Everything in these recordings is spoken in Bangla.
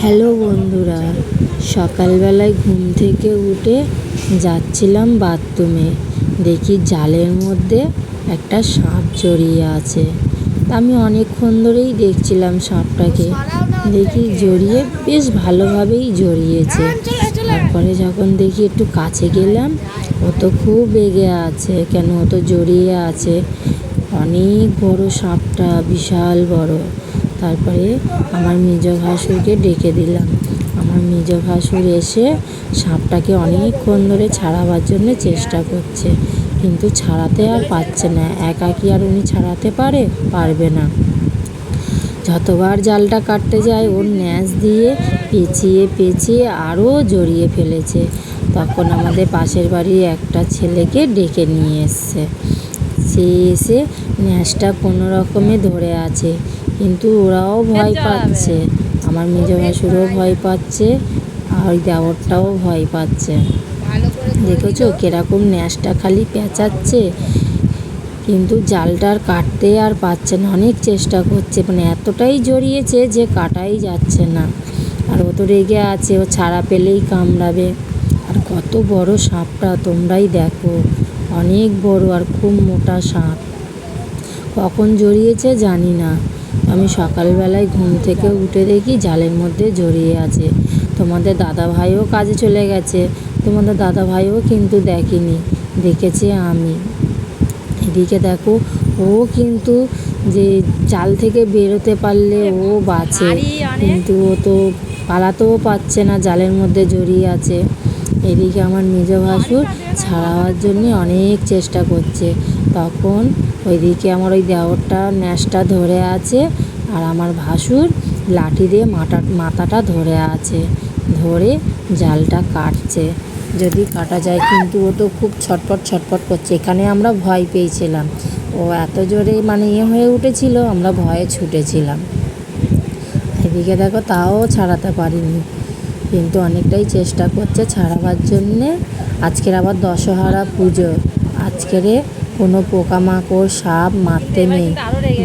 হ্যালো বন্ধুরা, সকালবেলায় ঘুম থেকে উঠে যাচ্ছিলাম বাথরুমে, দেখি জালের মধ্যে একটা সাপ জড়িয়ে আছে। আমি অনেকক্ষণ ধরেই দেখছিলাম সাপটাকে, দেখি জড়িয়ে বেশ ভালোভাবেই জড়িয়েছে। তারপরে যখন দেখি একটু কাছে গেলাম, ও তো খুব রেগে আছে, কেন ও তো জড়িয়ে আছে। অনেক বড় সাপটা, বিশাল বড়। তারপরে আমার মেজ ভাসুরকে ডেকে দিলাম। আমার মেজ ভাসুর এসে সাপটাকে অনেকক্ষণ ধরে ছাড়াবার জন্য চেষ্টা করছে, কিন্তু ছাড়াতে আর পারছে না। একা কি আর উনি ছাড়াতে পারবে না। যতবার জালটা কাটতে যায় ওর ন্যাস দিয়ে পেঁচিয়ে পেঁচিয়ে আরও জড়িয়ে ফেলেছে। তখন আমাদের পাশের বাড়ির একটা ছেলেকে ডেকে নিয়ে এসছে। সে এসে ন্যাসটা কোনো রকমে ধরে আছে, কিন্তু ওরাও ভয় পাচ্ছে। আমার মেজ ভাসুরও ভয় পাচ্ছে, আর ওই দেওরটাও ভয় পাচ্ছে। দেখেছো কিরকম ন্যাসটা খালি পেঁচাচ্ছে, কিন্তু জালটা আর কাটতে আর পারছে না। অনেক চেষ্টা করছে, মানে এতটাই জড়িয়েছে যে কাটাই যাচ্ছে না। আর ও তো রেগে আছে, ও ছাড়া পেলেই কামড়াবে। আর কত বড় সাপটা তোমরাই দেখো, অনেক বড় আর খুব মোটা সাপ। কখন জড়িয়েছে জানি না। আমি সকালবেলায় ঘুম থেকে উঠে দেখি জালের মধ্যে জড়িয়ে আছে। তোমাদের দাদা ভাইও কাজে চলে গেছে, তোমাদের দাদা ভাইও কিন্তু দেখেনি, দেখেছে আমি। এদিকে দেখো, ও কিন্তু যে জাল থেকে বেরোতে পারলে ও বাঁচে, কিন্তু ও তো পালাতেও পারছে না, জালের মধ্যে জড়িয়ে আছে। এদিকে আমার মেজ ভাসুর ছাড়াবার জন্য অনেক চেষ্টা করছে। তখন ওইদিকে আমার ওই দেওরটা ন্যাসটা ধরে আছে, আর আমার ভাসুর লাঠি দিয়ে মাথাটা ধরে আছে, ধরে জালটা কাটছে, যদি কাটা যায়। কিন্তু ও তো খুব ছটফট করছে। এখানে আমরা ভয় পেয়েছিলাম, ও এত জোরে মানে হয়ে উঠেছিল, আমরা ভয়ে ছুটেছিলাম। এদিকে দেখো, তাও ছাড়াতে পারিনি, কিন্তু অনেকটাই চেষ্টা করছে ছাড়াবার জন্যে। আজকের আবার দশহরা পুজো, আজকের কোনো পোকামাকড় সাপ মারতে নেই,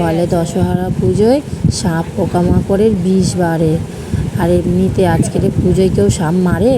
বলে দশহরা পুজোয় সাপ পোকামাকড়ের বিষ বাড়ে। আর এমনিতে আজকের পুজোয় কেউ সাপ মারে?